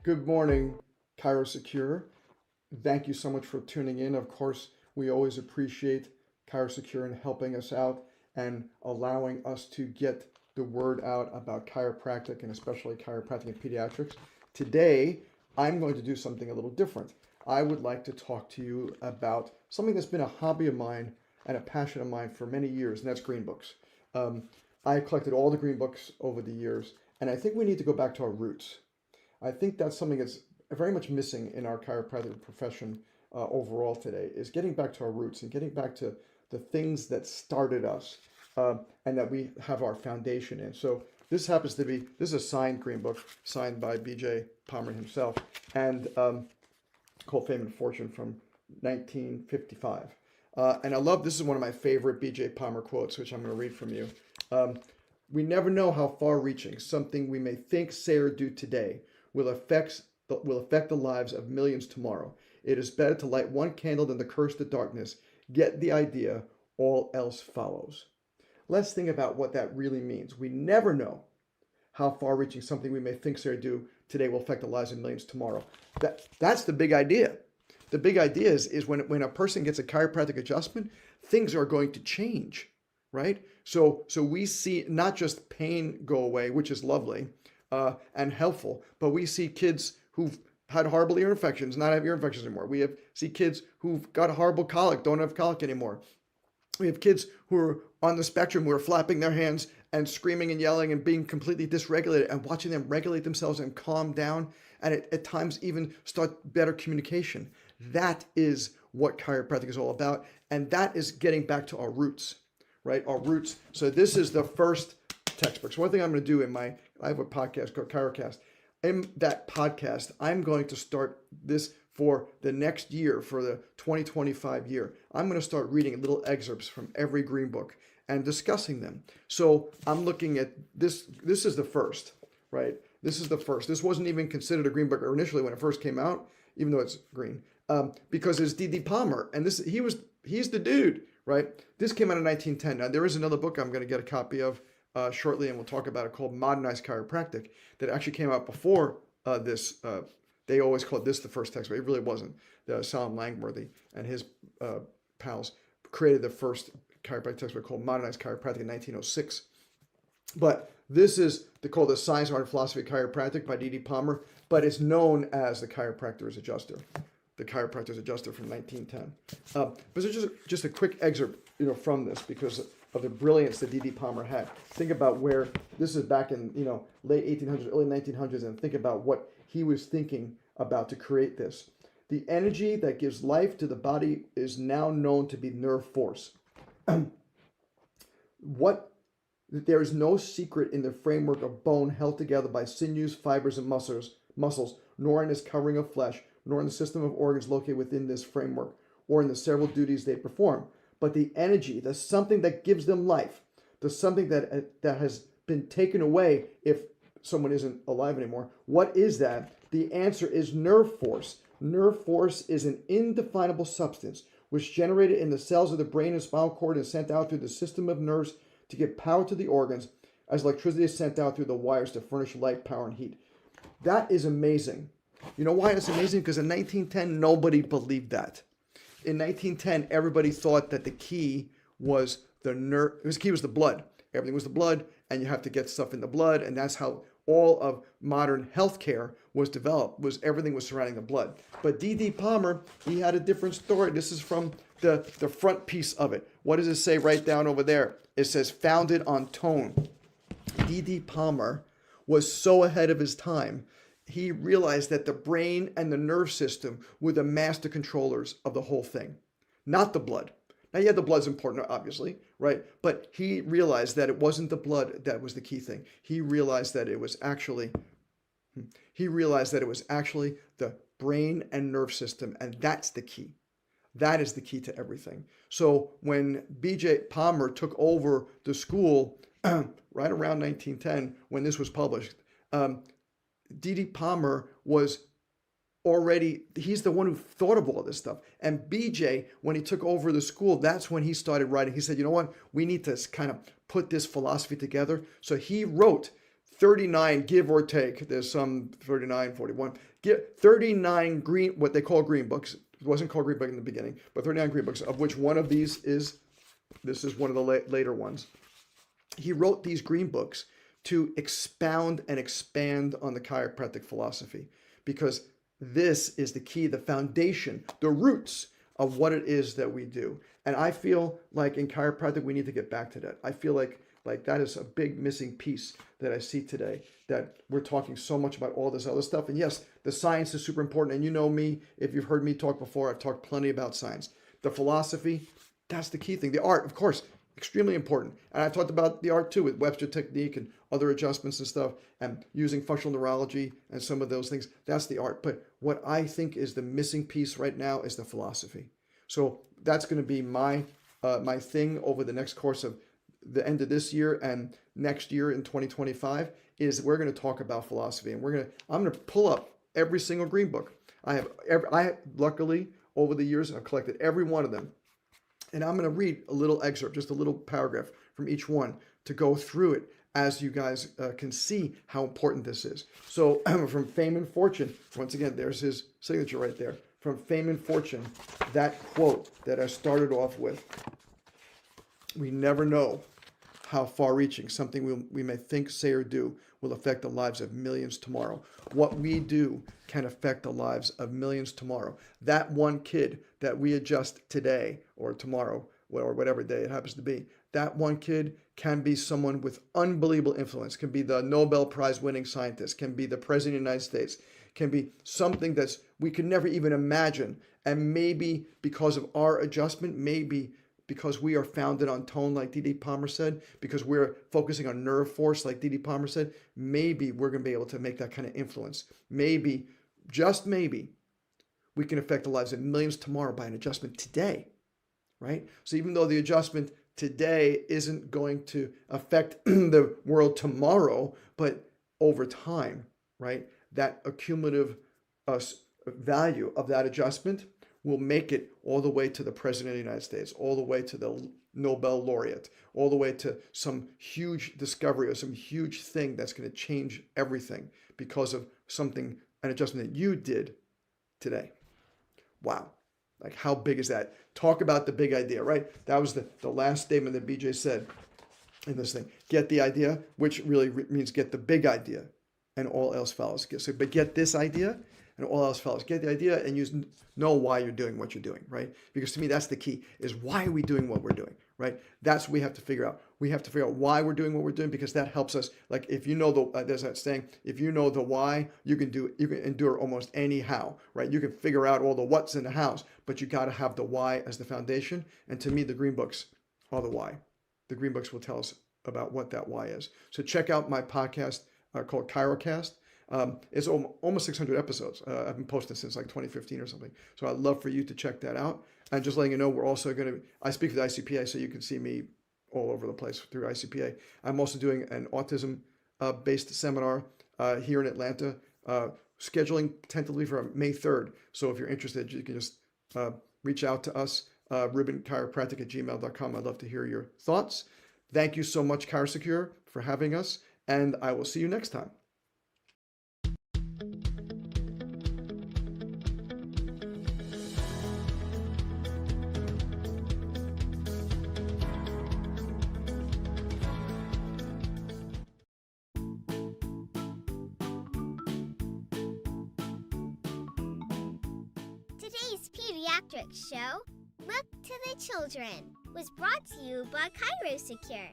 Good morning, ChiroSecure. Thank you so much for tuning in. Of course, we always appreciate ChiroSecure in helping us out and allowing us to get the word out about chiropractic and especially chiropractic and pediatrics. Today, I'm going to do something a little different. I would like to talk to you about something that's been a hobby of mine and a passion of mine for many years, and that's green books. I collected all the green books over the years, and I think we need to go back to our roots. I think that's something that's very much missing in our chiropractic profession overall today, is getting back to our roots and getting back to the things that started us and that we have our foundation in. So this happens to be, this is a signed green book signed by B.J. Palmer himself and called Fame and Fortune from 1955. And I love, this is one of my favorite B.J. Palmer quotes, which I'm going to read from you. We never know how far-reaching something we may think, say, or do today will affect the lives of millions tomorrow. It is better to light one candle than to curse the darkness. Get the idea, all else follows. Let's think about what that really means. We never know how far-reaching something we may think, say, or do today will affect the lives of millions tomorrow. That's the big idea. The big idea is when a person gets a chiropractic adjustment, things are going to change, right? So we see not just pain go away, which is lovely and helpful, but we see kids who've had horrible ear infections not have ear infections anymore. We see kids who've got horrible colic, don't have colic anymore. We have kids who are on the spectrum who are flapping their hands and screaming and yelling and being completely dysregulated, and watching them regulate themselves and calm down, and at times even start better communication. That is what chiropractic is all about, and that is getting back to our roots, right? Our roots. So this is the first textbook. So one thing I'm going to do I have a podcast called ChiroCast. In that podcast, I'm going to start this for the next year, for the 2025 year. I'm going to start reading little excerpts from every green book and discussing them. So I'm looking at this. This is the first, right? This is the first. This wasn't even considered a green book initially when it first came out, even though it's green, because it's D.D. Palmer, and he's the dude, right? This came out in 1910. Now there is another book I'm going to get a copy of shortly, and we'll talk about it, called Modernized Chiropractic, that actually came out before this. They always called this the first textbook. It really wasn't. Solomon Langworthy and his pals created the first chiropractic textbook called Modernized Chiropractic in 1906. But this is called The Science, Art, and Philosophy of Chiropractic by D.D. Palmer, but it's known as the Chiropractor's Adjuster. The Chiropractor's Adjuster from 1910. But it's just a quick excerpt, from this, because of the brilliance that D.D. Palmer had. Think about where this is back in, late 1800s, early 1900s, and think about what he was thinking about to create this. The energy that gives life to the body is now known to be nerve force. There is no secret in the framework of bone held together by sinews, fibers, and muscles, nor in this covering of flesh, nor in the system of organs located within this framework, or in the several duties they perform. But the energy, the something that gives them life, the something that has been taken away if someone isn't alive anymore. What is that? The answer is nerve force. Nerve force is an indefinable substance which generated in the cells of the brain and spinal cord and sent out through the system of nerves to give power to the organs, as electricity is sent out through the wires to furnish light, power, and heat. That is amazing. You know why it's amazing? Because in 1910, nobody believed that. In 1910, everybody thought that the key was the nerve. The key was the blood. Everything was the blood, and you have to get stuff in the blood, and that's how all of modern healthcare was developed. Everything was surrounding the blood. But D.D. Palmer, he had a different story. This is from the front piece of it. What does it say right down over there? It says, founded on tone. D.D. Palmer was so ahead of his time. He realized that the brain and the nerve system were the master controllers of the whole thing, not the blood. Now, yeah, the blood's important, obviously, right? But he realized that it wasn't the blood that was the key thing. He realized that it was actually the brain and nerve system, and that's the key. That is the key to everything. So when B.J. Palmer took over the school right around 1910, when this was published, D.D. Palmer was already, he's the one who thought of all this stuff. And BJ, when he took over the school, that's when he started writing. He said, you know what, we need to kind of put this philosophy together. So he wrote 39, give or take, there's some 39, 41, Get 39 green, what they call green books. It wasn't called green book in the beginning, but 39 green books, of which one of these is, this is one of the later ones. He wrote these green books to expound and expand on the chiropractic philosophy, because this is the key, the foundation, the roots of what it is that we do. And I feel like in chiropractic, we need to get back to that. I feel like that is a big missing piece that I see today, that we're talking so much about all this other stuff. And yes, the science is super important. And you know me, if you've heard me talk before, I've talked plenty about science. The philosophy, that's the key thing. The art, of course, extremely important. And I've talked about the art too, with Webster technique and other adjustments and stuff, and using functional neurology and some of those things. That's the art. But what I think is the missing piece right now is the philosophy. So that's going to be my thing over the next course of the end of this year and next year in 2025, is we're going to talk about philosophy. And I'm going to pull up every single green book. I luckily over the years, I've collected every one of them. And I'm going to read a little excerpt, just a little paragraph from each one to go through it, as you guys can see how important this is. So from Fame and Fortune, once again, there's his signature right there. From Fame and Fortune, that quote that I started off with: "We never know how far-reaching something we may think, say, or do will affect the lives of millions tomorrow." What we do can affect the lives of millions tomorrow. That one kid that we adjust today or tomorrow, or whatever day it happens to be, that one kid can be someone with unbelievable influence, can be the Nobel Prize winning scientist, can be the President of the United States, can be something that's we could never even imagine. And maybe because of our adjustment, maybe because we are founded on tone, like D.D. Palmer said, because we're focusing on nerve force, like D.D. Palmer said, maybe we're going to be able to make that kind of influence. Maybe, just maybe, we can affect the lives of millions tomorrow by an adjustment today, right? So even though the adjustment today isn't going to affect the world tomorrow, but over time, right, that accumulative value of that adjustment will make it all the way to the President of the United States, all the way to the Nobel laureate, all the way to some huge discovery or some huge thing that's going to change everything because of something, an adjustment that you did today. Wow. Like, how big is that? Talk about the big idea, right? That was the last statement that BJ said in this thing. Get the idea, which really means get the big idea, and all else follows. But get this idea, and all else follows. Get the idea and know why you're doing what you're doing, right? Because to me, that's the key, is why are we doing what we're doing, right? That's what we have to figure out. We have to figure out why we're doing what we're doing, because that helps us. Like, if you know there's that saying, if you know the why, you can endure almost any how, right? You can figure out all the what's and the hows, but you got to have the why as the foundation. And to me, the green books are the why. The green books will tell us about what that why is. So check out my podcast called ChiroCast. It's almost 600 episodes. I've been posting since like 2015 or something. So I'd love for you to check that out. And just letting you know, we're also going to, I speak for the ICPA, so you can see me all over the place through ICPA. I'm also doing an autism-based seminar here in Atlanta, scheduling tentatively for May 3rd. So if you're interested, you can just reach out to us, rubinchiropractic@gmail.com. I'd love to hear your thoughts. Thank you so much, ChiroSecure, for having us, and I will see you next time. Today's Pediatrics show, Look to the Children, was brought to you by ChiroSecure.